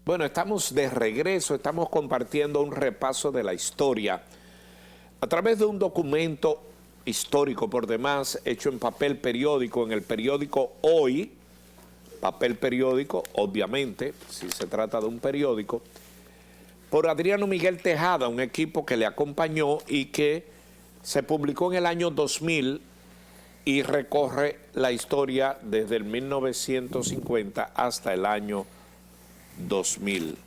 Bueno, estamos de regreso, estamos compartiendo un repaso de la historia a través de un documento histórico por demás, hecho en papel periódico, en el periódico Hoy, papel periódico, obviamente, si se trata de un periódico, por Adriano Miguel Tejada, un equipo que le acompañó y que se publicó en el año 2000 y recorre la historia desde el 1950 hasta el año 2000.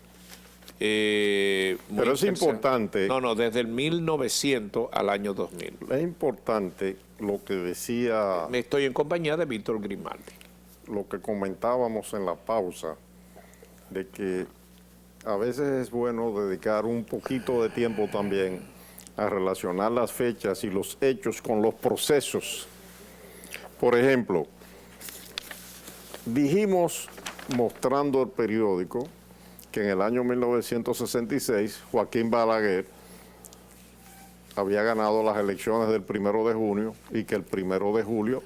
Pero es importante. No, desde el 1900 al año 2000. Es importante lo que decía. Estoy en compañía de Víctor Grimaldi. Lo que comentábamos en la pausa, de que a veces es bueno dedicar un poquito de tiempo también a relacionar las fechas y los hechos con los procesos. Por ejemplo, dijimos, mostrando el periódico, que en el año 1966 Joaquín Balaguer había ganado las elecciones del 1 de junio y que el 1 de julio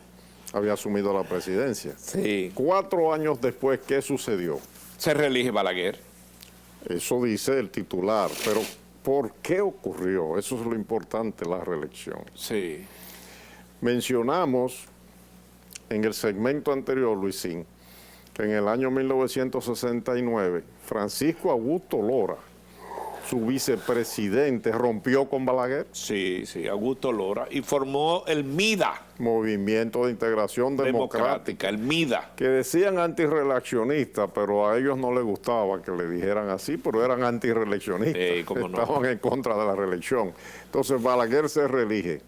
había asumido la presidencia. Sí. 4 años después, ¿qué sucedió? Se reelige Balaguer. Eso dice el titular, pero ¿por qué ocurrió? Eso es lo importante, la reelección. Sí. Mencionamos en el segmento anterior, Luisín, que en el año 1969, Francisco Augusto Lora, su vicepresidente, rompió con Balaguer. Sí, Augusto Lora, y formó el MIDA. Movimiento de Integración Democrática. El MIDA. Que decían antirreeleccionistas, pero a ellos no les gustaba que le dijeran así, pero eran antirreeleccionistas. ¿Cómo no? Estaban en contra de la reelección. Entonces Balaguer se reelige.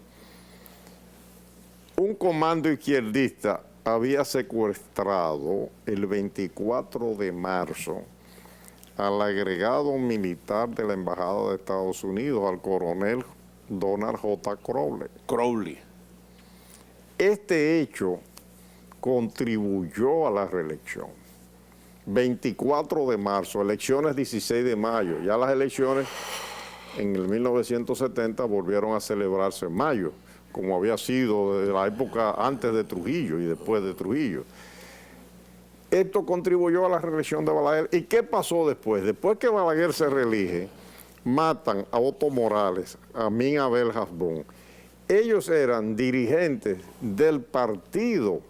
Un comando izquierdista había secuestrado el 24 de marzo al agregado militar de la Embajada de Estados Unidos, al coronel Donald J. Crowley. Este hecho contribuyó a la reelección. 24 de marzo, elecciones 16 de mayo. Ya las elecciones en el 1970 volvieron a celebrarse en mayo, como había sido desde la época antes de Trujillo y después de Trujillo. Esto contribuyó a la reelección de Balaguer. ¿Y qué pasó después? Después que Balaguer se reelige, matan a Otto Morales, a Min Abel Hasbún. Ellos eran dirigentes del partido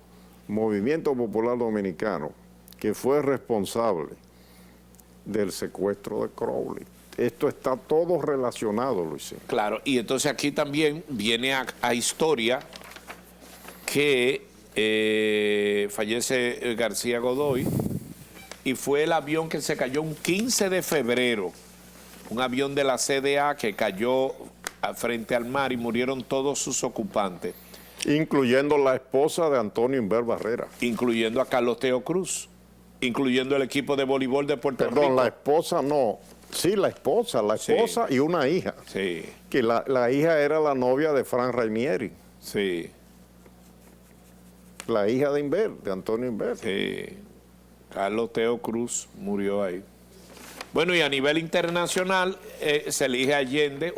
Movimiento Popular Dominicano, que fue responsable del secuestro de Crowley. Esto está todo relacionado, Luis. Claro, y entonces aquí también viene a historia que fallece García Godoy y fue el avión que se cayó un 15 de febrero, un avión de la CDA que cayó frente al mar y murieron todos sus ocupantes. Incluyendo la esposa de Antonio Inver Barrera. Incluyendo a Carlos Teo Cruz, incluyendo el equipo de voleibol de Puerto Rico. Perdón, la esposa no. Sí, la esposa sí. Y una hija. Sí. Que la hija era la novia de Fran Rainieri. Sí. La hija de Inver, de Antonio Inver. Sí. Carlos Teo Cruz murió ahí. Bueno, y a nivel internacional se elige a Allende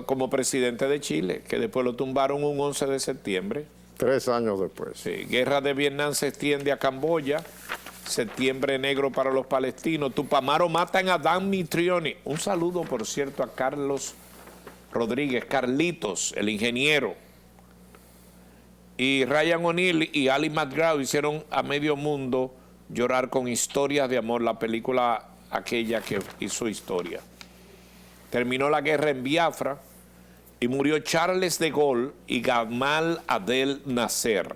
como presidente de Chile, que después lo tumbaron un 11 de septiembre. 3 años después. Sí. Guerra de Vietnam se extiende a Camboya. Septiembre negro para los palestinos. Tupamaro matan a Dan Mitrioni. Un saludo, por cierto, a Carlos Rodríguez, Carlitos, el ingeniero. Y Ryan O'Neill y Ali McGraw hicieron a medio mundo llorar con historias de amor, la película aquella que hizo historia. Terminó la guerra en Biafra y murió Charles de Gaulle y Gamal Abdel Nasser.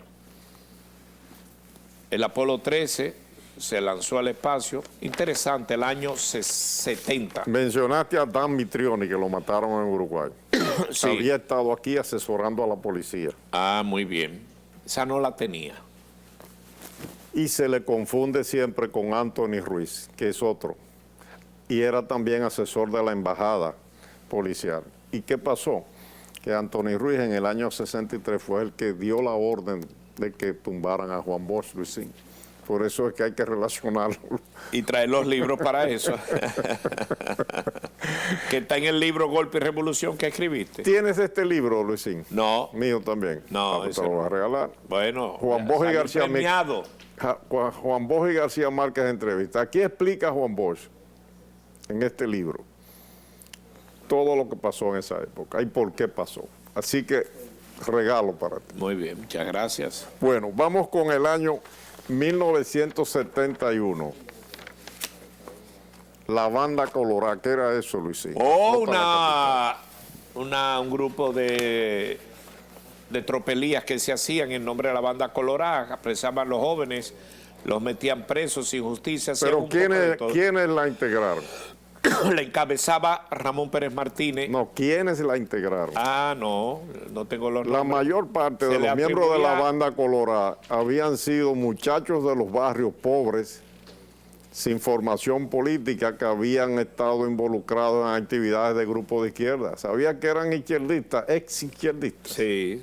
El Apolo 13 se lanzó al espacio. Interesante, el año 70. Mencionaste a Dan Mitrioni, que lo mataron en Uruguay. Sí. Había estado aquí asesorando a la policía. Ah, muy bien. Esa no la tenía. Y se le confunde siempre con Anthony Ruiz, que es otro. Y era también asesor de la embajada policial. ¿Y qué pasó? Que Anthony Ruiz en el año 63 fue el que dio la orden de que tumbaran a Juan Bosch, Luisín. Por eso es que hay que relacionarlo. Y traer los libros para eso. Que está en el libro Golpe y Revolución que escribiste. ¿Tienes este libro, Luisín? No. Mío también. No, te lo voy a regalar. Bueno. Juan Bosch y García premiado. Juan Bosch y García Márquez entrevista. Aquí explica Juan Bosch, en este libro, todo lo que pasó en esa época y por qué pasó. Así que regalo para ti. Muy bien, muchas gracias. Bueno, vamos con el año 1971. La banda colorada, ¿qué era eso, Luisín? Oh, un grupo de tropelías que se hacían en nombre de la banda colorada, apresaban a los jóvenes, los metían presos sin justicia. Pero ¿quiénes la integraron? La encabezaba Ramón Pérez Martínez. No, ¿quiénes la integraron? No tengo los nombres. La mayor parte de los miembros de la banda colorada habían sido muchachos de los barrios pobres, sin formación política, que habían estado involucrados en actividades de grupos de izquierda. Sabía que eran izquierdistas, ex izquierdistas. Sí.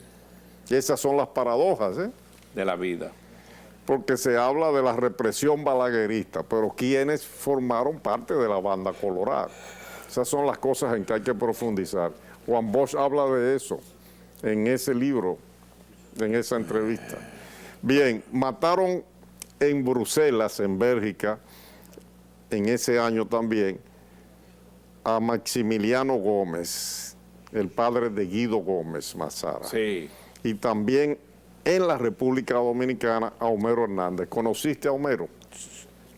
Y esas son las paradojas, De la vida. Porque se habla de la represión balaguerista, pero ¿quiénes formaron parte de la banda colorada? Esas son las cosas en que hay que profundizar. Juan Bosch habla de eso en ese libro, en esa entrevista. Bien, mataron en Bruselas, en Bélgica, en ese año también, a Maximiliano Gómez, el padre de Guido Gómez Mazara. Sí. Y también en la República Dominicana a Homero Hernández. ¿Conociste a Homero?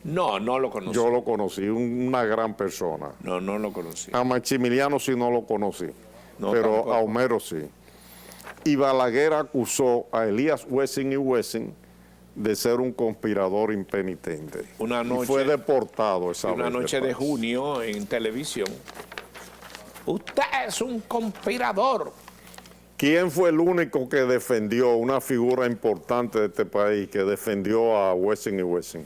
No lo conocí. Yo lo conocí, una gran persona. No lo conocí. A Maximiliano sí no lo conocí, No, pero tampoco. a Homero sí. Y Balaguer acusó a Elías Wessing y Wessing de ser un conspirador impenitente. Una noche, y fue deportado esa una vez. noche de junio en televisión. Usted es un conspirador. ¿Quién fue el único que defendió, una figura importante de este país, que defendió a Wessing y Wessing?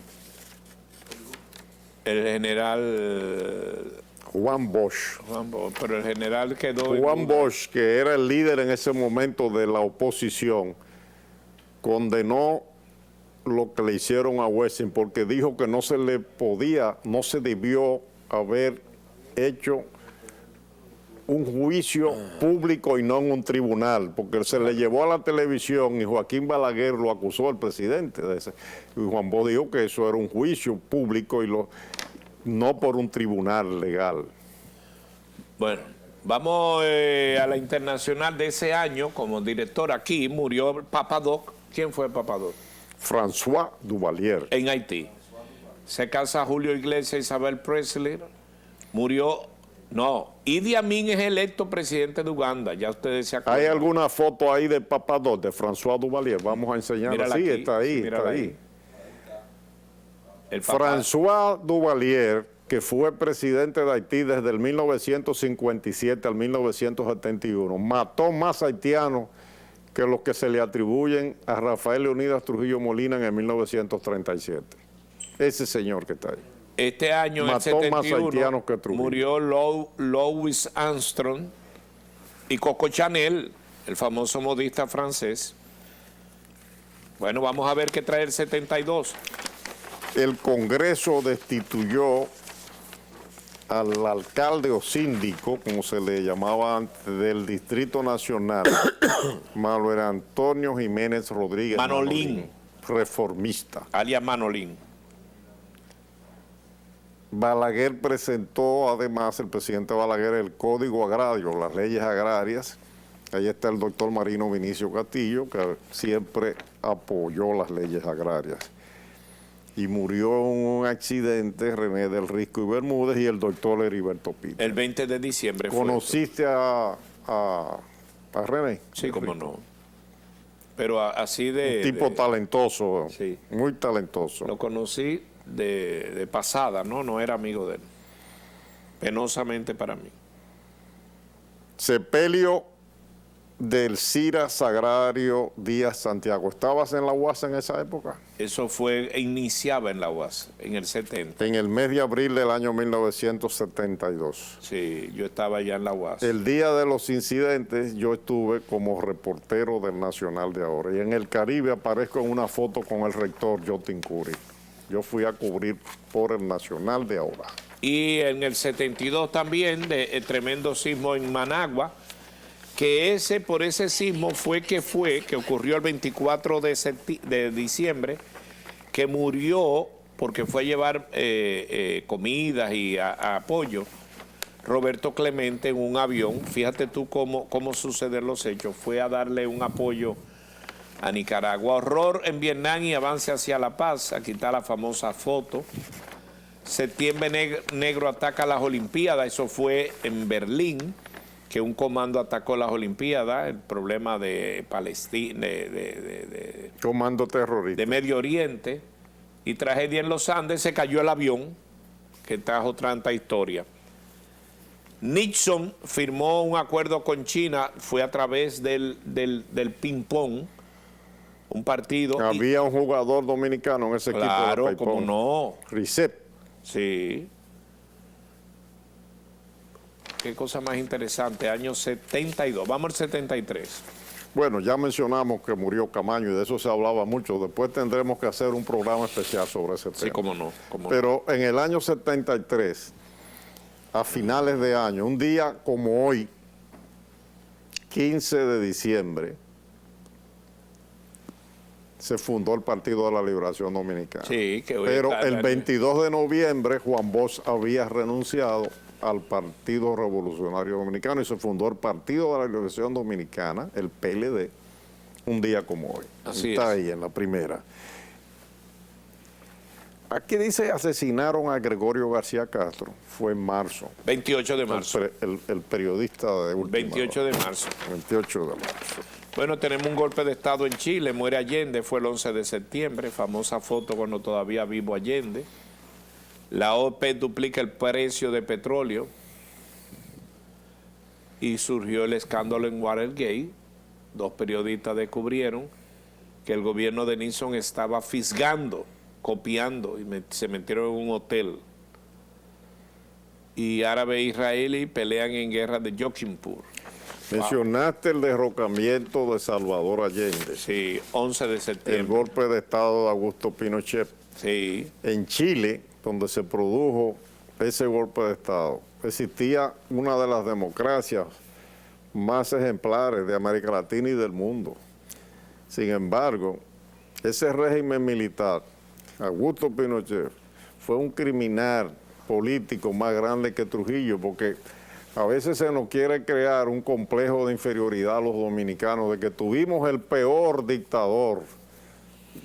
El general Juan Bosch. pero el general quedó... Juan Bosch, que era el líder en ese momento de la oposición, condenó lo que le hicieron a Wessing porque dijo que no se le podía, no se debió haber hecho un juicio público y no en un tribunal, porque se le llevó a la televisión y Joaquín Balaguer lo acusó al presidente de ese. Y Juan Bosch dijo que eso era un juicio público y no por un tribunal legal. Bueno, vamos a la internacional de ese año. Como director aquí murió Papadoc. ¿Quién fue Papadoc? François Duvalier. En Haití. Se casa Julio Iglesias e Isabel Presley. Murió... Idi Amin es electo presidente de Uganda, ya ustedes se acuerdan. ¿Hay alguna foto ahí de Papadoc, de François Duvalier? Vamos a enseñarla. Sí, está ahí, está ahí. François Duvalier, que fue presidente de Haití desde el 1957 al 1971, mató más haitianos que los que se le atribuyen a Rafael Leonidas Trujillo Molina en el 1937. Ese señor que está ahí. Este año, mató en el más 71, haitianos que Trujillo. Murió Louis Armstrong y Coco Chanel, el famoso modista francés. Bueno, vamos a ver qué trae el 72. El Congreso destituyó al alcalde o síndico, como se le llamaba antes, del Distrito Nacional, Manuel Antonio Jiménez Rodríguez Manolín, reformista. Alias Manolín. Balaguer presentó, además, el presidente Balaguer, el Código Agrario, las leyes agrarias. Ahí está el doctor Marino Vinicio Castillo, que siempre apoyó las leyes agrarias. Y murió en un accidente René del Risco y Bermúdez y el doctor Heriberto Pita. El 20 de diciembre fue. ¿Conociste a René? Sí, cómo no. Pero así de... Un tipo talentoso, sí. Muy talentoso. Lo conocí de pasada, no era amigo de él. Penosamente para mí. Sepelio del Cira Sagrario Díaz Santiago. ¿Estabas en la UAS en esa época? Eso iniciaba en la UAS, en el 70. En el mes de abril del año 1972. Sí, yo estaba ya en la UAS. El día de los incidentes yo estuve como reportero del Nacional de ahora. Y en el Caribe aparezco en una foto con el rector Jotin Curi. Yo fui a cubrir por el Nacional de ahora. Y en el 72 también, el tremendo sismo en Managua, que por ese sismo que ocurrió el 24 de diciembre, que murió porque fue a llevar comidas y a apoyo, Roberto Clemente, en un avión. Fíjate tú cómo suceden los hechos. Fue a darle un apoyo a Nicaragua. Horror en Vietnam y avance hacia la paz. Aquí está la famosa foto. Septiembre Negro ataca las Olimpiadas. Eso fue en Berlín, que un comando atacó las Olimpiadas. El problema de Palestina, Comando terrorista. de Medio Oriente. Y tragedia en los Andes. Se cayó el avión, que trajo tanta historia. Nixon firmó un acuerdo con China. Fue a través del ping-pong. Un partido. Había un jugador dominicano en ese equipo. Claro, cómo no. Ricep. Sí. Qué cosa más interesante. Año 72. Vamos al 73. Bueno, ya mencionamos que murió Camaño y de eso se hablaba mucho. Después tendremos que hacer un programa especial sobre ese tema. Sí, cómo no. Pero en el año 73, a finales de año, un día como hoy, 15 de diciembre, se fundó el Partido de la Liberación Dominicana. Sí, que hoy pero está el 22 de noviembre Juan Bosch había renunciado al Partido Revolucionario Dominicano y se fundó el Partido de la Liberación Dominicana, el PLD, un día como hoy. Así está es. ahí en la primera. Aquí dice asesinaron a Gregorio García Castro, fue en marzo. 28 de marzo. El periodista de última 28 hora. de marzo. 28 de marzo. Bueno, tenemos un golpe de Estado en Chile, muere Allende, fue el 11 de septiembre, famosa foto cuando todavía vivo Allende. La OPEP duplica el precio de petróleo y surgió el escándalo en Watergate. Dos periodistas descubrieron que el gobierno de Nixon estaba fisgando, copiando, y se metieron en un hotel. Y árabes e israelí pelean en guerra de Yom Kippur. Mencionaste el derrocamiento de Salvador Allende. Sí, 11 de El septiembre. golpe de Estado de Augusto Pinochet. Sí, En Chile, donde se produjo ese golpe de Estado, existía una de las democracias más ejemplares de América Latina y del mundo. Sin embargo, ese régimen militar, Augusto Pinochet, fue un criminal político más grande que Trujillo, porque a veces se nos quiere crear un complejo de inferioridad a los dominicanos, de que tuvimos el peor dictador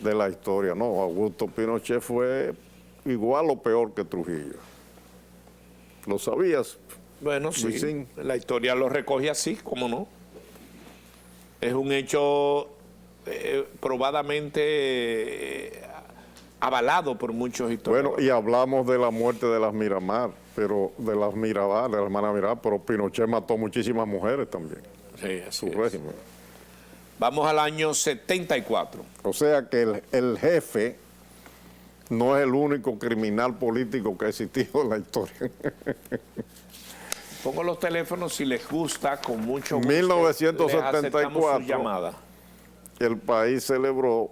de la historia. No, Augusto Pinochet fue igual o peor que Trujillo. ¿Lo sabías? bueno, sí, Luisín? la historia lo recoge así, ¿cómo no? Es un hecho probadamente avalado por muchos historiadores. Bueno, y hablamos de la muerte de las Miramar, pero de las hermanas Miramar, pero Pinochet mató muchísimas mujeres también, Sí, así su es. régimen. Vamos al año 74. O sea que el jefe no es el único criminal político que ha existido en la historia. Pongo los teléfonos si les gusta, con mucho gusto. 1974. les aceptamos su llamada. El país celebró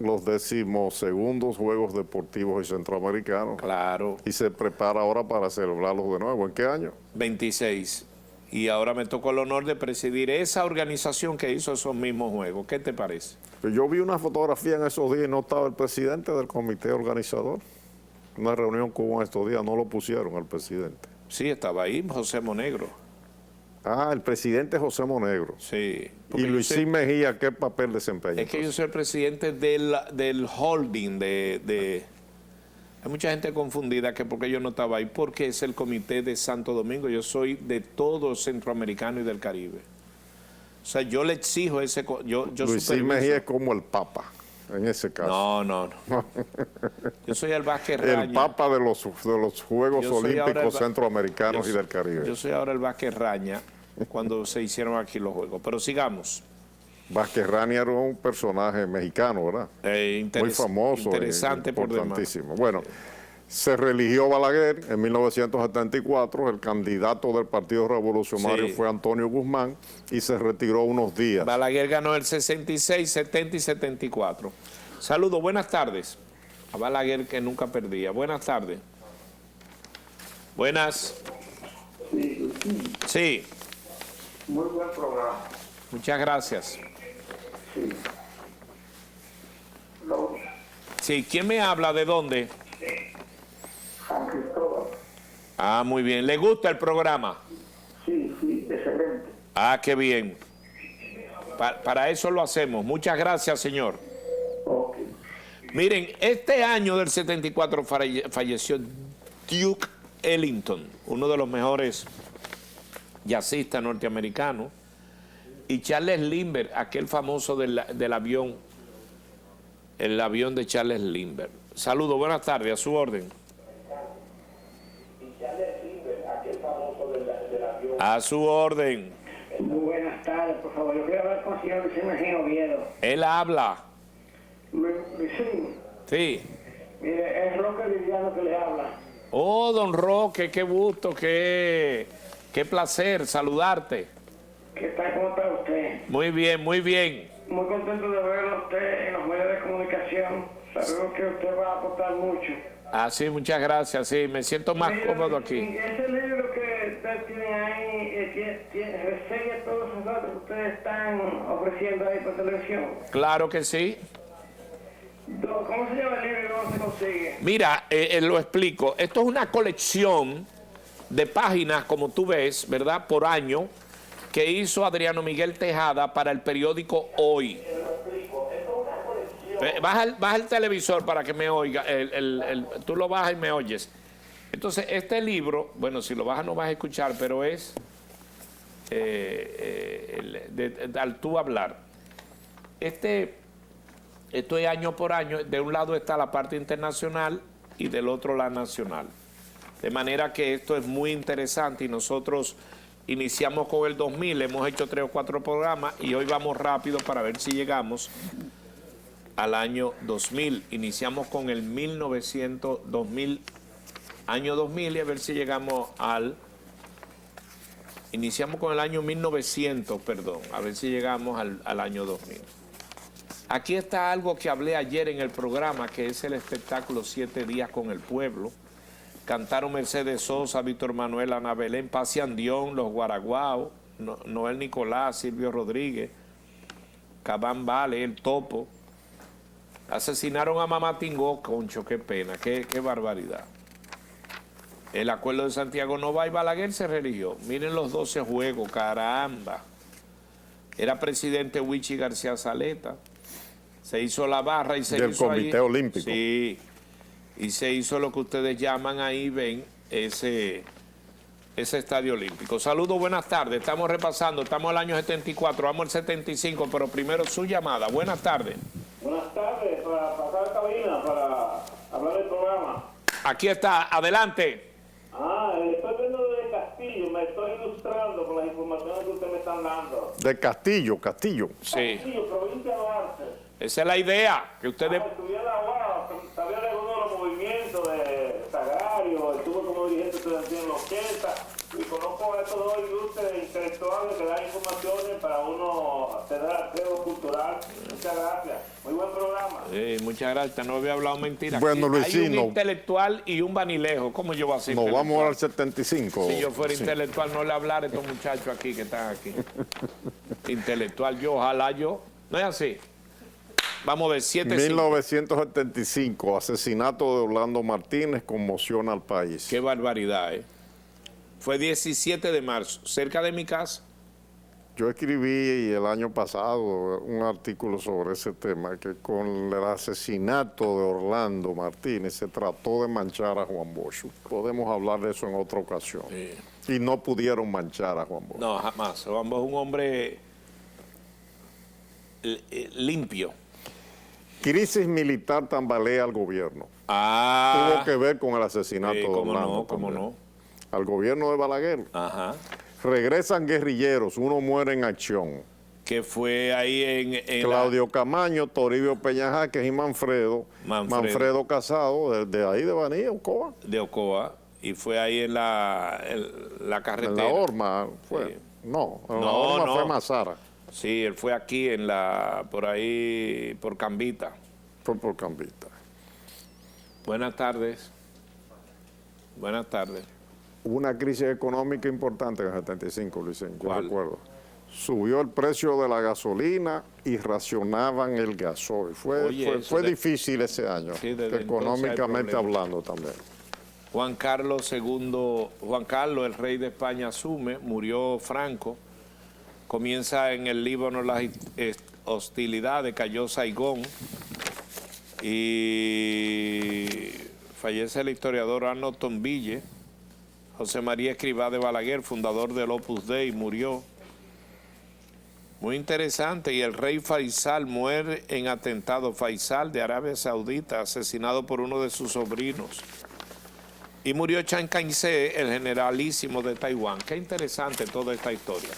los 12º Juegos Deportivos y Centroamericanos Claro, y se prepara ahora para celebrarlos de nuevo. ¿En qué año? 26. Y ahora me tocó el honor de presidir esa organización que hizo esos mismos juegos. ¿Qué te parece? Pues yo vi una fotografía en esos días y no estaba el presidente del comité organizador. Una reunión que hubo en estos días, no lo pusieron al presidente. Sí, estaba ahí José Monegro. Ah, el presidente José Monegro. Sí. Y Porque yo Luisín soy- Mejía, ¿qué papel desempeña? Es que yo soy el presidente del holding de... Hay mucha gente confundida que porque yo no estaba ahí, porque es el comité de Santo Domingo. Yo soy de todo Centroamericano y del Caribe. O sea, yo le exijo ese... Yo Luisín superviso. Mejía es como el Papa, en ese caso. No. Yo soy el Vázquez Raña. El Papa de los Juegos Yo soy ahora Olímpicos el Centroamericanos yo- y del Caribe. Yo soy ahora el Vázquez Raña cuando se hicieron aquí los juegos. Pero sigamos. Vázquez Rani era un personaje mexicano, ¿verdad? Muy famoso. Interesante por demás. importantísimo. Bueno, se religió Balaguer en 1974, el candidato del Partido Revolucionario Sí. fue Antonio Guzmán y se retiró unos días. Balaguer ganó el 66, 70 y 74. Saludos, buenas tardes. A Balaguer que nunca perdía. Buenas tardes. Buenas. Sí, Muy buen programa. muchas gracias. Sí. Lo Sí, ¿quién me habla? ¿De dónde? San Cristóbal. Ah, muy bien. ¿Le gusta el programa? Sí, sí, excelente. Ah, qué bien. Para eso lo hacemos. Muchas gracias, señor. Ok. Miren, este año del 74 falleció Duke Ellington, uno de los mejores jazzistas norteamericanos, y Charles Lindbergh, aquel famoso del avión, el avión de Charles Lindbergh. Saludos, buenas tardes, a su orden. A su orden. Muy buenas tardes, por favor. Yo quiero hablar con el señor Luis Mejía Oviedo. Él habla. Luisín, Sí. mire, es Roque Viviano que le habla. Oh, don Roque, qué gusto, qué placer saludarte. ¿Qué tal? ¿Cómo está usted? Muy bien, muy bien. Muy contento de verlo a usted en los medios de comunicación. Sabemos que usted va a aportar mucho. Ah, sí, muchas gracias, sí, me siento más Mire, cómodo aquí. Ese libro que ustedes tienen ahí, reseña todos esos datos que ustedes están ofreciendo ahí por televisión. Claro que sí. ¿Cómo se llama el libro y dónde se consigue? Mira, lo explico. Esto es una colección de páginas, como tú ves, ¿verdad? Por año, que hizo Adriano Miguel Tejada para el periódico Hoy. Baja el televisor para que me oiga. Tú lo bajas y me oyes. Entonces, este libro, bueno, si lo bajas no vas a escuchar, pero es al tú hablar. Esto es año por año. De un lado está la parte internacional y del otro la nacional. De manera que esto es muy interesante y nosotros iniciamos con el 2000, hemos hecho 3 o 4 programas y hoy vamos rápido para ver si llegamos al año 2000. Iniciamos con el 2000, año 2000 y a ver si llegamos iniciamos con el año 1900, perdón, a ver si llegamos al año 2000. Aquí está algo que hablé ayer en el programa, que es el espectáculo 7 días con el pueblo. Cantaron Mercedes Sosa, Víctor Manuel, Ana Belén, Paz y Andión, Los Guaraguao, Noel Nicolás, Silvio Rodríguez, Cabán Vale, El Topo. Asesinaron a Mamá Tingó, concho, qué pena, qué barbaridad. El acuerdo de Santiago Nova y Balaguer se religió. Miren los 12 juegos, caramba. Era presidente Huichi García Saleta. Se hizo la barra y se del hizo Comité ahí, Olímpico. Sí, y se hizo lo que ustedes llaman ahí, ven, ese estadio olímpico. Saludos, buenas tardes. Estamos repasando, estamos al año 74, vamos al 75, pero primero su llamada. Buenas tardes. Buenas tardes, para pasar a cabina, para hablar del programa. Aquí está, adelante. Estoy viendo desde Castillo, me estoy ilustrando con las informaciones que ustedes me están dando. De Castillo. Sí, Castillo, provincia de Duarte. esa es la idea, que ustedes... Estudié la UAS, sabía de algunos de los movimientos de Sagario, estuve como dirigente estudiantil en los 80 y conozco a estos dos ilustres intelectuales que dan informaciones para uno tener acceso cultural. Muchas gracias. Muy buen programa. muchas gracias, no había hablado mentira. Bueno, Aquí hay un Luisino, intelectual y un vanilejo. ¿Cómo yo voy a ser nos intelectual? vamos al 75. Si yo fuera Sí. intelectual, no le hablara a estos muchachos aquí que están aquí. Intelectual, ojalá yo. No es así. Vamos a ver, 7-5. 1975, asesinato de Orlando Martínez conmociona al país. Qué barbaridad, ¿eh? Fue 17 de marzo, cerca de mi casa. Yo escribí el año pasado un artículo sobre ese tema, que con el asesinato de Orlando Martínez se trató de manchar a Juan Bosch. Podemos hablar de eso en otra ocasión. Sí. Y no pudieron manchar a Juan Bosch. No, jamás. Juan Bosch es un hombre limpio. Crisis militar tambalea al gobierno. Ah. Tuvo que ver con el asesinato de cómo Orlando. no, cómo también. no. Al gobierno de Balaguer. Ajá. Regresan guerrilleros, uno muere en acción. Que fue ahí en Claudio Camaño, Toribio Peñajáquez y Manfredo Casado, de ahí de Baní, Ocoa. de Ocoa, y fue ahí en la carretera. En la Horma fue. Sí. No, en la No, Horma no. fue Mazara. Sí, él fue aquí por ahí, por Cambita. Fue por Cambita. Buenas tardes. Buenas tardes. Hubo una crisis económica importante en el 75, Luisín, yo ¿Cuál? recuerdo. subió el precio de la gasolina y racionaban el gasoil. Fue difícil ese año, Sí, desde económicamente entonces hay hablando también. Juan Carlos, el rey de España, asume, murió Franco, comienza en el Líbano las hostilidades, cayó Saigón y fallece el historiador Arnold Tombille. José María Escrivá de Balaguer, fundador del Opus Dei, murió. Muy interesante. Y el rey Faisal muere en atentado. Faisal de Arabia Saudita, asesinado por uno de sus sobrinos. Y murió Chiang Kai-shek, el generalísimo de Taiwán. Qué interesante toda esta historia.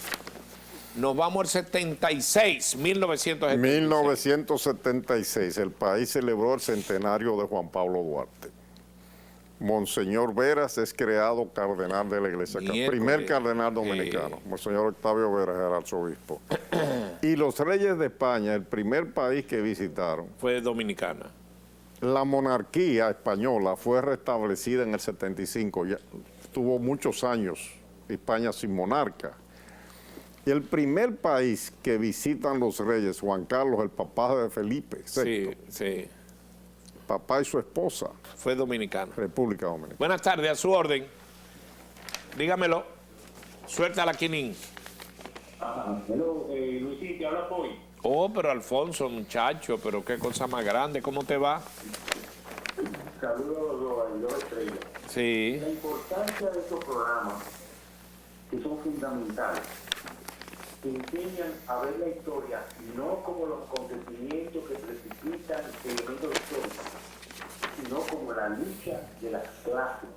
Nos vamos al 76, 1976. 1976, el país celebró el centenario de Juan Pablo Duarte. Monseñor Veras es creado cardenal de la Iglesia Católica, primer cardenal dominicano. Monseñor Octavio Veras era arzobispo. Y los reyes de España, el primer país que visitaron, fue dominicana. La monarquía española fue restablecida en el 75, ya tuvo muchos años España sin monarca. Y el primer país que visitan los reyes, Juan Carlos, el papá de Felipe VI, Sí. papá y su esposa, Fue dominicano. República Dominicana. Buenas tardes, a su orden. Dígamelo. Suelta la quinín. Hello, Luisín, te habla hoy. Oh, pero Alfonso, muchacho, pero qué cosa más grande. ¿Cómo te va? Saludos a los estrellas. Sí. La importancia de estos programas, que son fundamentales, que enseñan a ver la historia no como los acontecimientos que precipitan elementos históricos, sino como la lucha de las clases,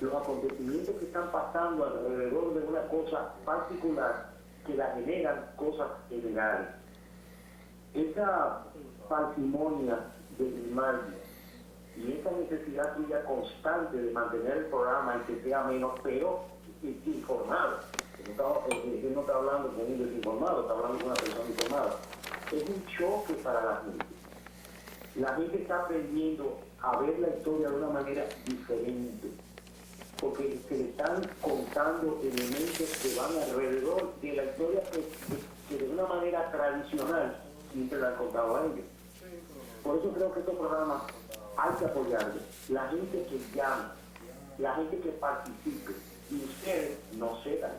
los acontecimientos que están pasando alrededor de una cosa particular que la generan cosas generales. Esa parsimonia de Grimaldi y esa necesidad tuya constante de mantener el programa y que sea menos, pero informado. Él no está hablando con un desinformado, está hablando con una persona informada. Es un choque para la gente. La gente está aprendiendo a ver la historia de una manera diferente, porque se le están contando elementos que van alrededor de la historia que de una manera tradicional siempre la han contado a ellos. Por eso creo que estos programas hay que apoyarlos. La gente que llame, la gente que participe, y ustedes no cedan,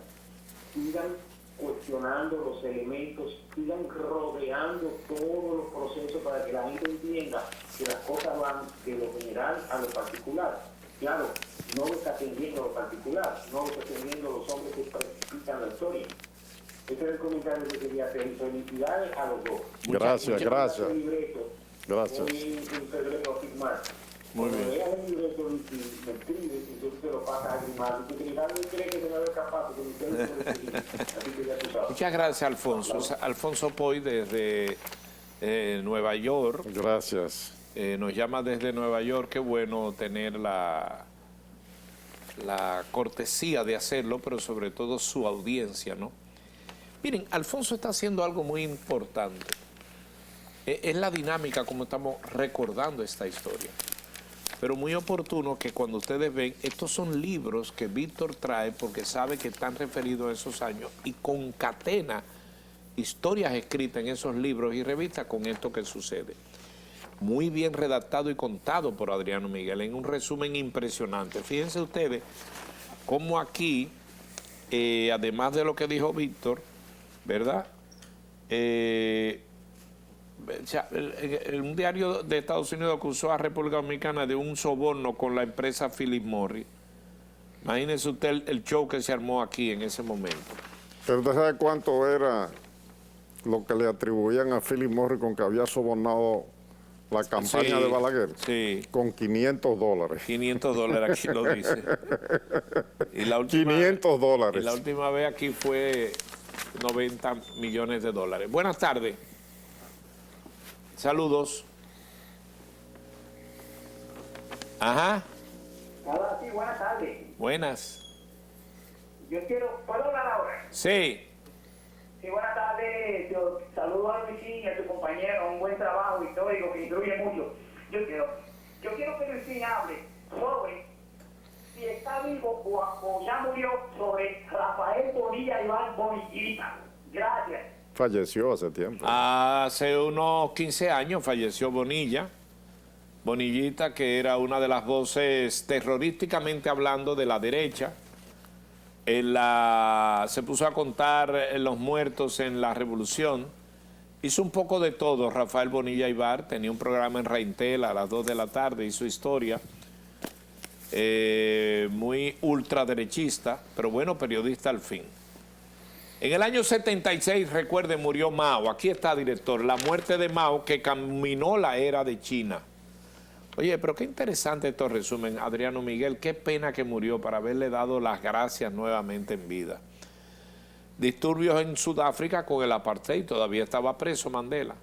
sigan cuestionando los elementos, sigan rodeando todos los procesos para que la gente entienda que las cosas van de lo general a lo particular. Claro, no lo está atendiendo lo particular, no lo está atendiendo los hombres que precipitan la historia. Ese es el comentario que quería hacer. Felicidades a los dos. Gracias. Gracias. En febrero a firmar. Muy bien. Cuando veas el libreto y me escribes, entonces te lo pasas a Grimaldi. Porque Grimaldi cree que se me ve capaz, porque usted no puede seguir. Así que ya tú sabes. Muchas gracias, Alfonso. Alfonso Poy desde Nueva York. Gracias. Nos llama desde Nueva York. Qué bueno tener la cortesía de hacerlo, pero sobre todo su audiencia, ¿no? Miren, Alfonso está haciendo algo muy importante. Es la dinámica como estamos recordando esta historia. Pero muy oportuno que cuando ustedes ven, estos son libros que Víctor trae porque sabe que están referidos a esos años y concatena historias escritas en esos libros y revistas con esto que sucede. Muy bien redactado y contado por Adriano Miguel, en un resumen impresionante. Fíjense ustedes cómo aquí, además de lo que dijo Víctor, ¿verdad? Un diario de Estados Unidos acusó a República Dominicana de un soborno con la empresa Philip Morris. Imagínense usted el show que se armó aquí en ese momento. Pero usted sabe cuánto era lo que le atribuían a Philip Morris con que había sobornado la campaña de Balaguer. Sí. Con $500. $500, aquí lo dice. Y la última, $500. Y la última vez aquí fue $90 millones. Buenas tardes. Saludos. Ajá. Ahora sí, buenas tardes. Buenas. ¿Puedo hablar ahora? Sí. Sí, buenas tardes. Yo saludo a Luisín y a tu compañero, un buen trabajo histórico que instruye mucho. Yo quiero que Luisín hable sobre si está vivo o ya murió, sobre Rafael Bonilla Iván Bonillita. Gracias. Falleció hace tiempo. Hace unos 15 años falleció Bonilla. Bonillita, que era una de las voces terrorísticamente hablando de la derecha. Se puso a contar los muertos en la revolución. Hizo un poco de todo Rafael Bonilla Ibar. Tenía un programa en Reintel a las 2 de la tarde, hizo historia. Muy ultraderechista, pero bueno, periodista al fin. En el año 76, recuerde, murió Mao. Aquí está, director. La muerte de Mao que caminó la era de China. Oye, pero qué interesante estos resumen, Adriano Miguel. Qué pena que murió, para haberle dado las gracias nuevamente en vida. Disturbios en Sudáfrica con el apartheid. Todavía estaba preso Mandela.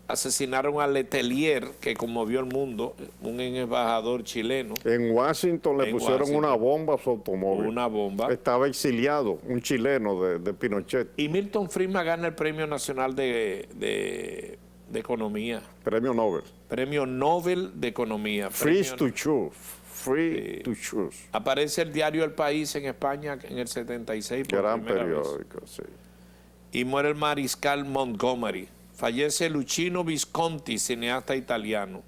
Asesinaron a Letelier, que conmovió el mundo, un embajador chileno. En Washington le pusieron una bomba a su automóvil. Una bomba. Estaba exiliado, un chileno de Pinochet. Y Milton Friedman gana el Premio Nacional de Economía. Premio Nobel. Premio Nobel de Economía. Free Premio- to choose. Free to choose. Aparece el diario El País en España en el 76 por Gran primera vez. periódico, sí. Y muere el mariscal Montgomery. Fallece Luchino Visconti, cineasta italiano.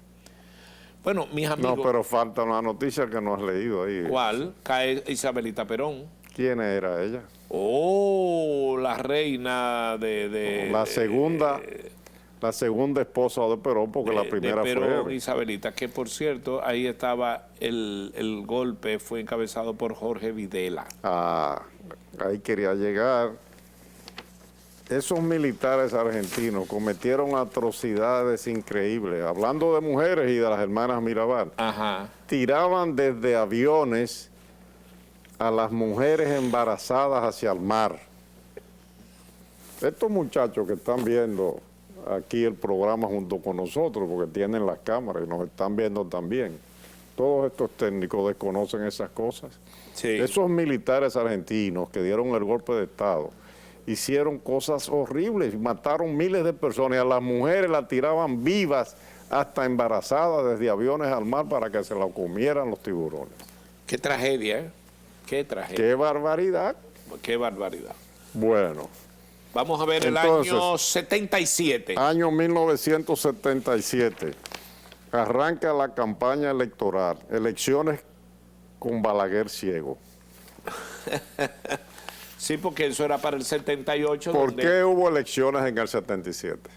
Bueno, mis amigos... No, pero falta una noticia que no has leído ahí. ¿Cuál? Cae Isabelita Perón. ¿Quién era ella? Oh, la reina de La segunda esposa de Perón, porque la primera de Perón, fue... Isabelita, que por cierto, ahí estaba el golpe, fue encabezado por Jorge Videla. Ah, ahí quería llegar. Esos militares argentinos cometieron atrocidades increíbles. Hablando de mujeres y de las hermanas Mirabal. Ajá. Tiraban desde aviones a las mujeres embarazadas hacia el mar. Estos muchachos que están viendo aquí el programa junto con nosotros, porque tienen las cámaras y nos están viendo también, todos estos técnicos desconocen esas cosas. Sí. Esos militares argentinos que dieron el golpe de Estado hicieron cosas horribles, mataron miles de personas y a las mujeres las tiraban vivas, hasta embarazadas, desde aviones al mar para que se la comieran los tiburones. Qué tragedia, ¿eh? Qué tragedia. ¡Qué barbaridad! Qué barbaridad. Bueno, Vamos a ver Entonces, el año 77. año 1977, arranca la campaña electoral, elecciones con Balaguer ciego. Sí, porque eso era para el 78. ¿Por donde- qué hubo elecciones en el 77?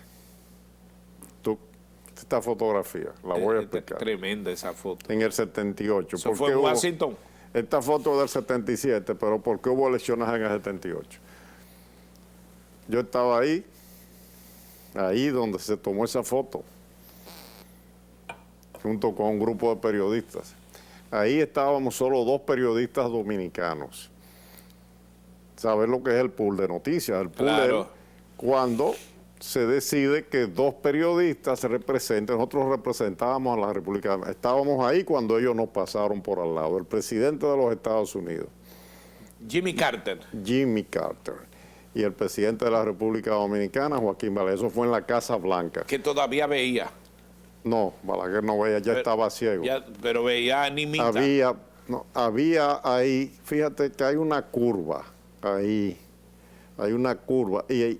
Esta fotografía, la voy a explicar. Tremenda esa foto. En el 78. Eso ¿Por fue qué en hubo- Washington. Esta foto es del 77, pero ¿por qué hubo elecciones en el 78? Yo estaba ahí donde se tomó esa foto, junto con un grupo de periodistas. Ahí estábamos solo 2 periodistas dominicanos. ¿Sabes lo que es el pool de noticias? El pool Claro. es cuando se decide que 2 periodistas se representen. Nosotros representábamos a la República. Estábamos ahí cuando ellos nos pasaron por al lado. El presidente de los Estados Unidos, Jimmy Carter. Jimmy Carter, y el presidente de la República Dominicana, Joaquín Balaguer. Eso fue en la Casa Blanca. Que todavía veía. No, Balaguer no veía, ya estaba ciego. Pero veía animita. Había ahí, fíjate que hay una curva ahí. Hay una curva y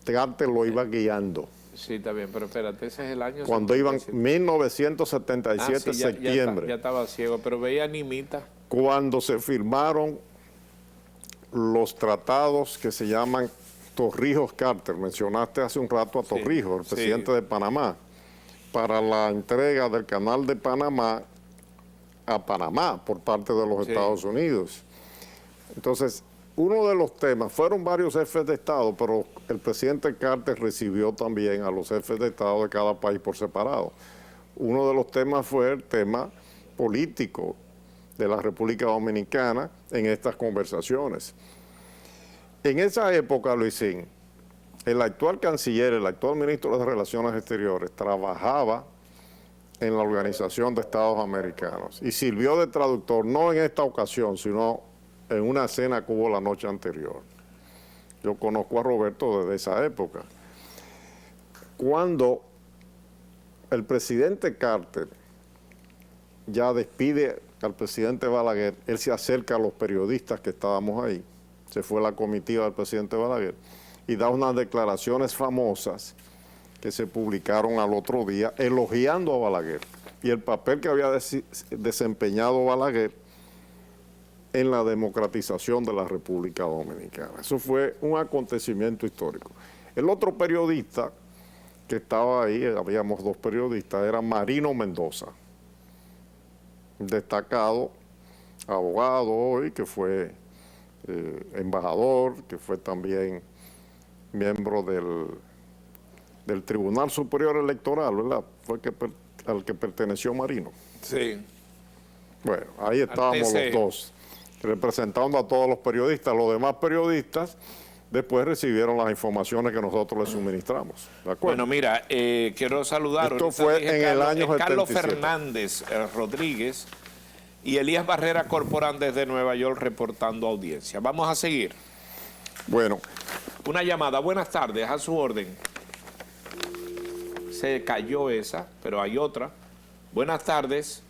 Carter lo iba guiando. Sí, está bien, pero espérate, ese es el año... Cuando iban 77. 1977, Sí, septiembre, ya estaba ciego, pero veía animita. cuando se firmaron los tratados que se llaman Torrijos-Carter. Mencionaste hace un rato a Torrijos, el sí. presidente de Panamá, para la entrega del canal de Panamá a Panamá por parte de los Sí. Estados Unidos. Entonces, uno de los temas, fueron varios jefes de Estado, pero el presidente Carter recibió también a los jefes de Estado de cada país por separado. Uno de los temas fue el tema político de la República Dominicana en estas conversaciones. En esa época, Luisín, el actual canciller, el actual ministro de Relaciones Exteriores, trabajaba en la Organización de Estados Americanos y sirvió de traductor, no en esta ocasión, sino en una cena que hubo la noche anterior. Yo conozco a Roberto desde esa época. Cuando el presidente Carter ya despide al presidente Balaguer, él se acerca a los periodistas que estábamos ahí, se fue la comitiva del presidente Balaguer, y da unas declaraciones famosas que se publicaron al otro día elogiando a Balaguer y el papel que había desempeñado Balaguer en la democratización de la República Dominicana. Eso fue un acontecimiento histórico. El otro periodista que estaba ahí, habíamos dos periodistas, era Marino Mendoza, destacado abogado hoy, que fue embajador, que fue también miembro del Tribunal Superior Electoral, ¿verdad? Fue al que perteneció Marino. Sí. Bueno, ahí estábamos los dos, representando a todos los periodistas. Los demás periodistas después recibieron las informaciones que nosotros les suministramos. ¿De acuerdo? Bueno, mira, quiero saludar. Esto fue en el año 77. Carlos Fernández Rodríguez y Elías Barrera Corporán desde Nueva York reportando audiencia. Vamos a seguir. Bueno. Una llamada. Buenas tardes, a su orden. Se cayó esa, pero hay otra. Buenas tardes.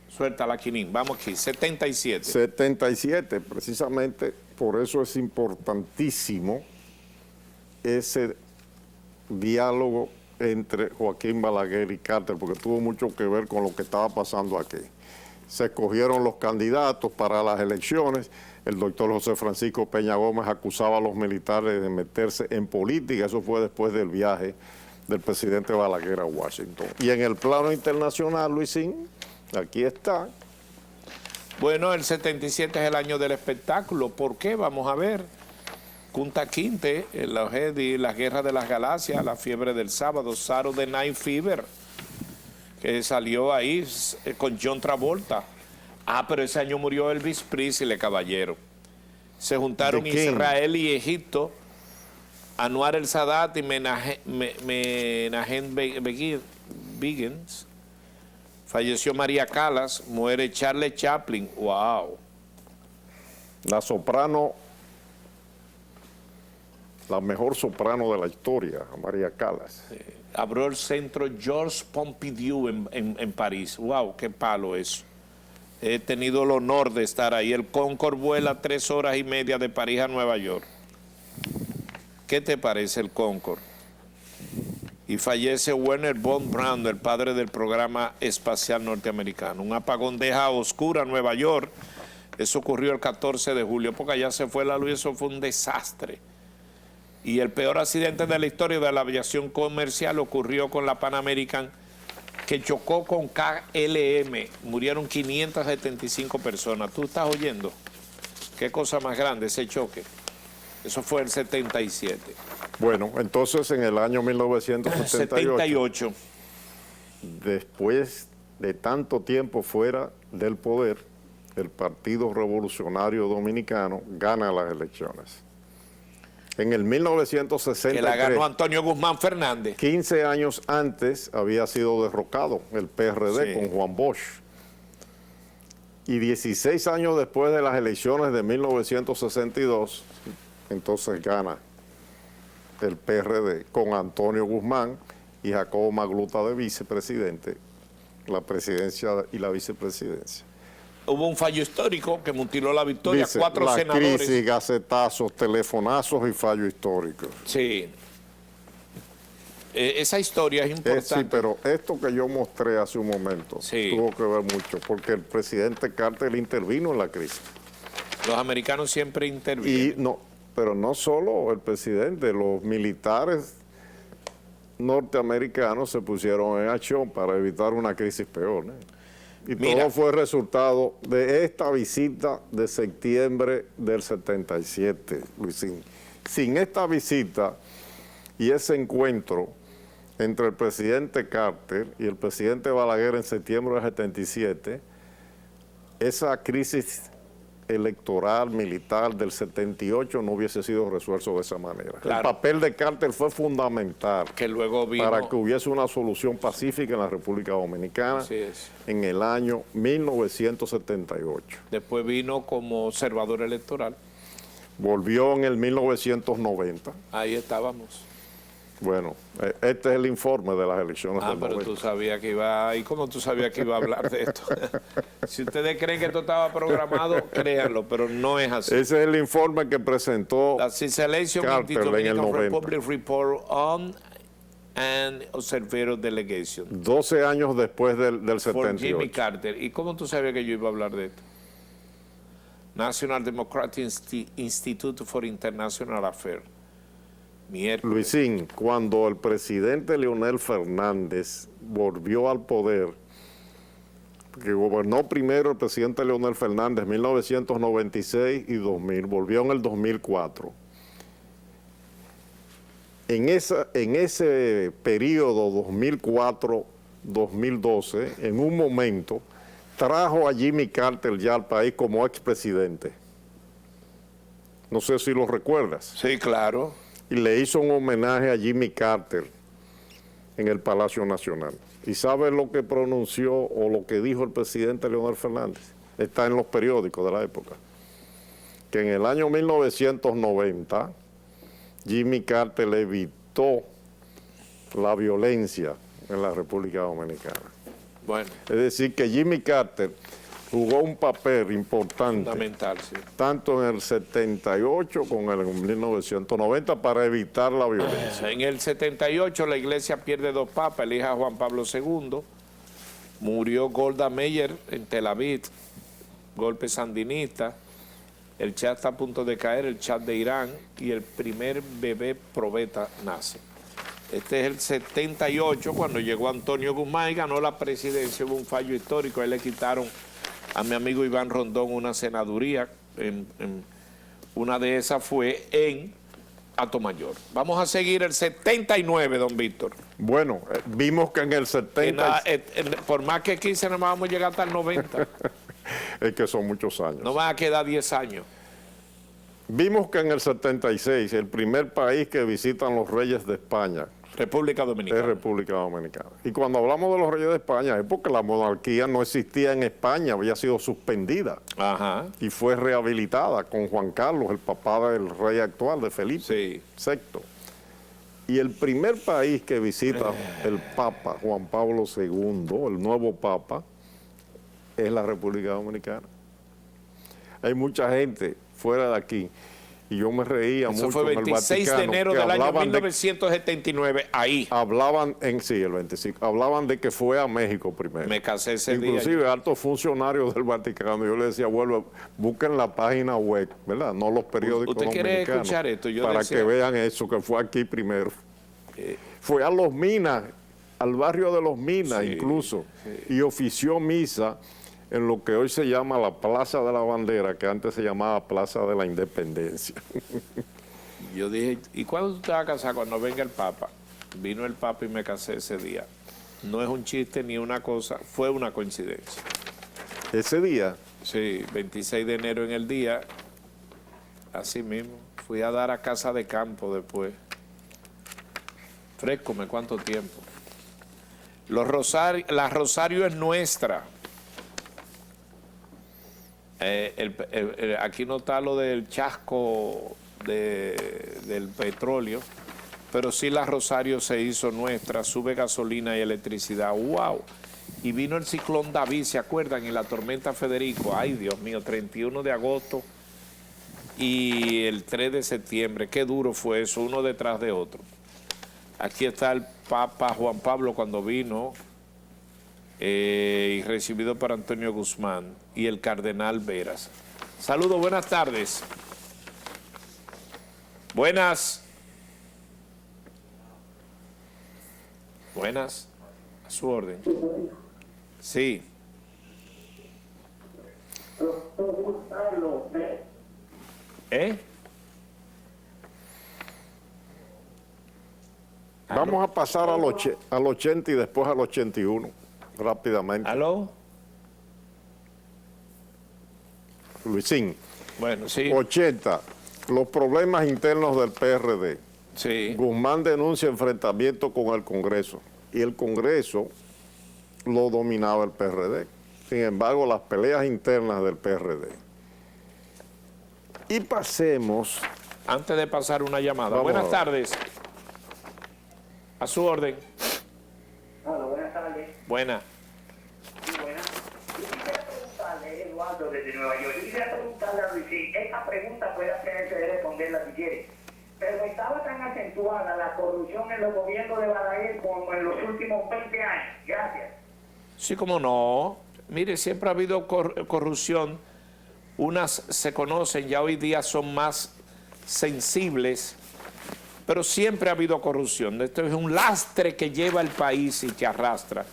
Suelta la quinín. Vamos aquí, 77. 77, precisamente por eso es importantísimo ese diálogo entre Joaquín Balaguer y Carter, porque tuvo mucho que ver con lo que estaba pasando aquí. Se escogieron los candidatos para las elecciones. El doctor José Francisco Peña Gómez acusaba a los militares de meterse en política. Eso fue después del viaje del presidente Balaguer a Washington. Y en el plano internacional, Luisín, aquí está. Bueno, el 77 es el año del espectáculo. ¿Por qué? Vamos a ver. Kunta Kinte, los Jedi, las guerras de las galaxias, la fiebre del sábado, Saturday Night Fever, que salió ahí con John Travolta. Ah, pero ese año murió Elvis Presley, caballero. Se juntaron Israel y Egipto, Anwar el Sadat y Menahem Begins. Falleció María Callas, muere Charles Chaplin. ¡Wow! La soprano, la mejor soprano de la historia, María Callas. Abrió el centro Georges Pompidou en París. ¡Wow! ¡Qué palo eso! He tenido el honor de estar ahí. El Concorde vuela 3 horas y media de París a Nueva York. ¿Qué te parece el Concorde? Y fallece Werner von Braun, el padre del programa espacial norteamericano. Un apagón deja oscura Nueva York. Eso ocurrió el 14 de julio, porque allá se fue la luz y eso fue un desastre. Y el peor accidente de la historia de la aviación comercial ocurrió con la Pan American, que chocó con KLM. Murieron 575 personas. ¿Tú estás oyendo? ¿Qué cosa más grande ese choque? Eso fue el 77. Bueno, entonces en el año 1978, después de tanto tiempo fuera del poder, el Partido Revolucionario Dominicano gana las elecciones. En el 1963, que la ganó Antonio Guzmán Fernández. 15 años antes había sido derrocado el PRD con Juan Bosch. Y 16 años después de las elecciones de 1962, entonces gana el PRD con Antonio Guzmán y Jacobo Magluta de vicepresidente, la presidencia y la vicepresidencia. Hubo un fallo histórico que mutiló la victoria. Dice, 4 senadores. Crisis, gacetazos, telefonazos y fallo histórico. Sí. Esa historia es importante. Sí, pero esto que yo mostré hace un momento tuvo que ver mucho, porque el presidente Carter intervino en la crisis. Los americanos siempre intervienen. Y no, pero no solo el presidente, los militares norteamericanos se pusieron en acción para evitar una crisis peor, ¿eh? Y todo fue resultado de esta visita de septiembre del 77, Luisín. Sin esta visita y ese encuentro entre el presidente Carter y el presidente Balaguer en septiembre del 77, esa crisis electoral, militar del 78 no hubiese sido resuelto de esa manera. Claro. El papel de Carter fue fundamental que luego vino, para que hubiese una solución pacífica en la República Dominicana en el año 1978. Después vino como observador electoral. Volvió en el 1990. Ahí estábamos. Bueno, este es el informe de las elecciones del Pero 90. tú sabías que iba... ¿Y cómo tú sabías que iba a hablar de esto? Si ustedes creen que esto estaba programado, créanlo, pero no es así. Ese es el informe que presentó La Selection Carter en el 90. Republic Report on and Observer Delegation 12 años después del for Jimmy 78. Carter. ¿Y cómo tú sabías que yo iba a hablar de esto? National Democratic Institute for International Affairs. Miércoles. Luisín, cuando el presidente Leonel Fernández volvió al poder, que gobernó primero el presidente Leonel Fernández 1996 y 2000, volvió en el 2004. En ese periodo 2004-2012, en un momento, trajo a Jimmy Carter ya al país como expresidente. No sé si lo recuerdas. Sí, claro. Y le hizo un homenaje a Jimmy Carter en el Palacio Nacional. ¿Y sabe lo que pronunció o lo que dijo el presidente Leonel Fernández? Está en los periódicos de la época. Que en el año 1990, Jimmy Carter evitó la violencia en la República Dominicana. Bueno, Es decir, que Jimmy Carter jugó un papel importante fundamental, sí. tanto en el 78 como en el 1990 para evitar la violencia. En el 78 la iglesia pierde 2 papas, elija a Juan Pablo II, murió Golda Meir en Tel Aviv, golpe sandinista, el Shah está a punto de caer, el Shah de Irán, y el primer bebé probeta nace. Este es el 78, cuando llegó Antonio Guzmán y ganó la presidencia, hubo un fallo histórico, ahí le quitaron a mi amigo Iván Rondón una senaduría, una de esas fue en Atomayor. Vamos a seguir el 79, don Víctor. Bueno, vimos que en el 70 Por más que 15 no vamos a llegar hasta el 90, es que son muchos años. no van a quedar 10 años. Vimos que en el 76 el primer país que visitan los reyes de España República es Dominicana. República Dominicana. Y cuando hablamos de los reyes de España es porque la monarquía no existía en España, había sido suspendida Ajá, y fue rehabilitada con Juan Carlos, el papá del rey actual, de Felipe sí. VI. Y el primer país que visita el Papa Juan Pablo II, el nuevo Papa, es la República Dominicana. Hay mucha gente fuera de aquí, y yo me reía Eso mucho fue en el 26 de Vaticano, enero que del año hablaban 1979, ahí. Sí, el 25, hablaban de que fue a México primero. Me casé ese día. Inclusive altos funcionarios del Vaticano, yo le decía, busquen la página web, ¿verdad? No los periódicos ¿Usted quiere dominicanos, escuchar esto? Yo para decía- que vean eso, que fue aquí primero. Fue a Los Minas, al barrio de Los Minas Sí, incluso, y ofició misa en lo que hoy se llama la Plaza de la Bandera, que antes se llamaba Plaza de la Independencia. Yo dije, ¿y cuándo tú te vas a casar? Cuando venga el Papa. Vino el Papa y me casé ese día. No es un chiste ni una cosa, fue una coincidencia. Ese día, Sí, 26 de enero en el día, así mismo. Fui a dar a casa de campo después. Frescome, ¿cuánto tiempo? La Rosario es nuestra. Aquí no está lo del chasco del petróleo, pero sí la Rosario se hizo nuestra, sube gasolina y electricidad. ¡Wow! Y vino el ciclón David, ¿se acuerdan? Y la tormenta Federico, ay Dios mío, 31 de agosto y el 3 de septiembre, qué duro fue eso, uno detrás de otro. Aquí está el Papa Juan Pablo cuando vino y recibido por Antonio Guzmán y el Cardenal Veras. Saludos, buenas tardes. Buenas. Buenas. A su orden. Sí. ¿Eh? vamos a pasar al 80 y después al 81, rápidamente. ¿Aló? Luisín, Bueno, sí. 80, los problemas internos del PRD. Sí. Guzmán denuncia enfrentamiento con el Congreso y el Congreso lo dominaba el PRD. Sin embargo, las peleas internas del PRD. Y pasemos, Antes de pasar una llamada. Vamos a Buenas ver. tardes. A su orden. Hola, buenas tardes. Buena. Sí, buenas. Yo quisiera preguntarle, Eduardo, desde Nueva York, yo quisiera preguntarle a Luisín, esta pregunta puede tener que responderla si quiere, pero estaba tan acentuada la corrupción en los gobiernos de Balaguer como en los últimos 20 años. Gracias. Sí, como no. Mire, siempre ha habido corrupción. Unas se conocen, ya hoy día son más sensibles, pero siempre ha habido corrupción. Esto es un lastre que lleva el país y que arrastra.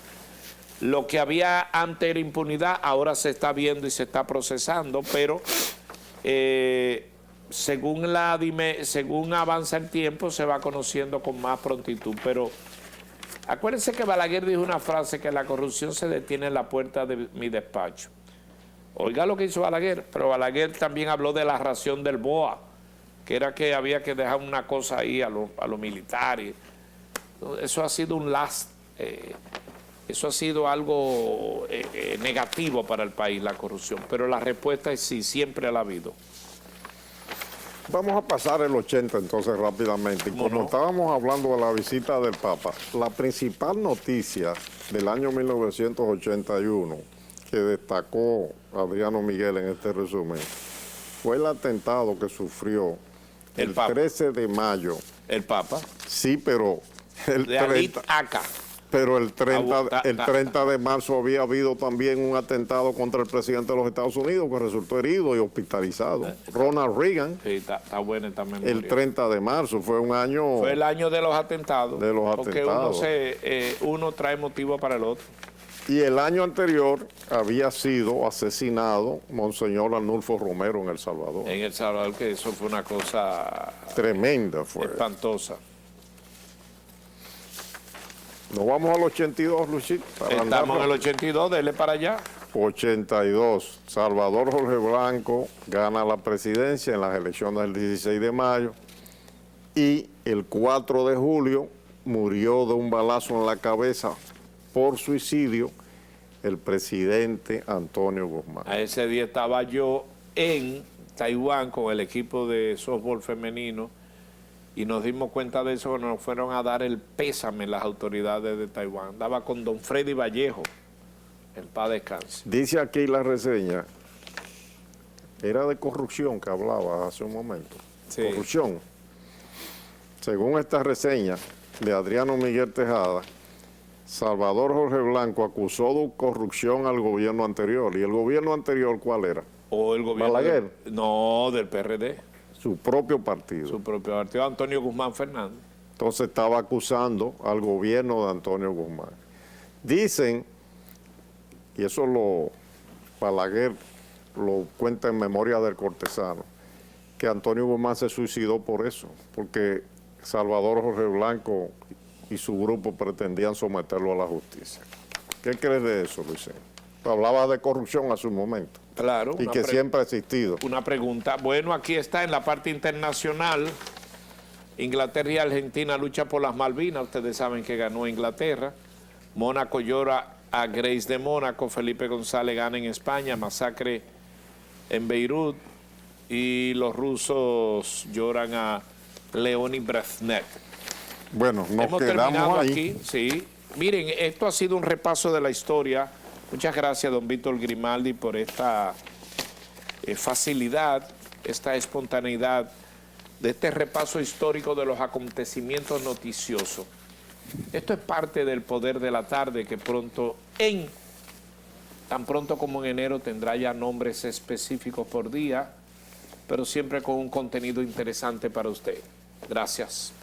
Lo que había antes era impunidad, ahora se está viendo y se está procesando, pero según avanza el tiempo se va conociendo con más prontitud. Pero acuérdense que Balaguer dijo una frase, que la corrupción se detiene en la puerta de mi despacho. Oiga lo que hizo Balaguer, pero Balaguer también habló de la ración del BOA, que era que había que dejar una cosa ahí a los militares. Eso ha sido un eso ha sido algo negativo para el país, la corrupción. Pero la respuesta es sí, siempre la ha habido. Vamos a pasar el 80 entonces rápidamente. Como estábamos hablando de la visita del Papa, la principal noticia del año 1981 que destacó Adriano Miguel en este resumen fue el atentado que sufrió el 13 de mayo. ¿El Papa? Sí, pero el de Alit Aka. Pero el 30 de marzo había habido también un atentado contra el presidente de los Estados Unidos que resultó herido y hospitalizado. Ronald Reagan. Sí, está buena esta memoria. El 30 de marzo fue un año... Fue el año de los atentados. De los porque atentados. uno trae motivo para el otro. Y el año anterior había sido asesinado Monseñor Arnulfo Romero en El Salvador. En El Salvador, que eso fue una cosa... tremenda fue. Espantosa. Nos vamos al 82, Luisito. Estamos en el 82, dele para allá. 82. Salvador Jorge Blanco gana la presidencia en las elecciones del 16 de mayo y el 4 de julio murió de un balazo en la cabeza por suicidio el presidente Antonio Guzmán. A ese día estaba yo en Taiwán con el equipo de softball femenino y nos dimos cuenta de eso cuando nos fueron a dar el pésame las autoridades de Taiwán. Andaba con don Freddy Vallejo, en paz descanse. Dice aquí la reseña, era de corrupción que hablaba hace un momento. Sí. Corrupción. Según esta reseña de Adriano Miguel Tejada, Salvador Jorge Blanco acusó de corrupción al gobierno anterior. ¿Y el gobierno anterior cuál era? ¿O el gobierno? Balaguer. No, del PRD. Su propio partido. Su propio partido, Antonio Guzmán Fernández. Entonces estaba acusando al gobierno de Antonio Guzmán. Dicen, y eso Balaguer lo cuenta en Memoria del Cortesano, que Antonio Guzmán se suicidó por eso, porque Salvador Jorge Blanco y su grupo pretendían someterlo a la justicia. ¿Qué crees de eso, Luis? Hablaba de corrupción hace un momento. Claro. Y que siempre ha existido. Una pregunta. Bueno, aquí está en la parte internacional. Inglaterra y Argentina luchan por las Malvinas. Ustedes saben que ganó Inglaterra. Mónaco llora a Grace de Mónaco. Felipe González gana en España. Masacre en Beirut. Y los rusos lloran a Leonid Brezhnev. Bueno, nos Hemos quedamos terminado ahí. aquí. Sí. Miren, esto ha sido un repaso de la historia. Muchas gracias, don Víctor Grimaldi, por esta facilidad, esta espontaneidad de este repaso histórico de los acontecimientos noticiosos. Esto es parte del poder de la tarde que tan pronto como en enero tendrá ya nombres específicos por día, pero siempre con un contenido interesante para usted. Gracias.